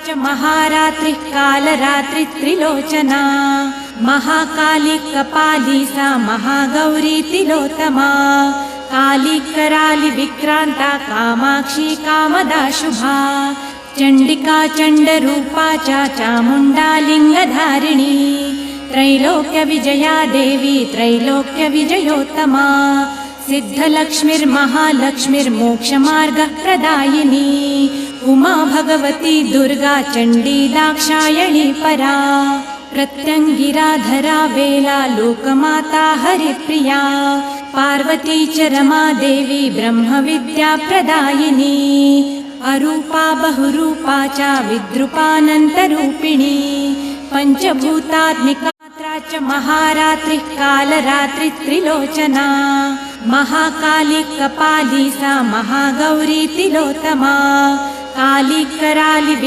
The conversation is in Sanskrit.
च महारात्रिः कालरात्रिः त्रिलोचना महाकाली कपाली सा महागौरी तिलोत्तमा काली कराली विक्रांता कामाक्षी कामदा शुभा चंडिका चंडरूपा चामुंडा लिंगधारिणी त्रैलोक्य विजया देवी त्रैलोक्य विजयोत्तमा सिद्धलक्ष्मीर्महालक्ष्मीर्मोक्षमार्गः प्रदायिनी उमा भगवती दुर्गा चंडी दाक्षायणी परा प्रत्यंगिराधरा वेला लोकमाता हरिप्रिया पार्वती च रमा देवी ब्रह्मविद्या प्रदायिनी अरूपा बहुरूपा च विद्रूपानन्तरूपिणी पंचभूतात्मिका च महारात्रिः कालरात्रिः त्रिलोचना महाकाली कपाली सा महागौरी तिलोत्तमा काली कराली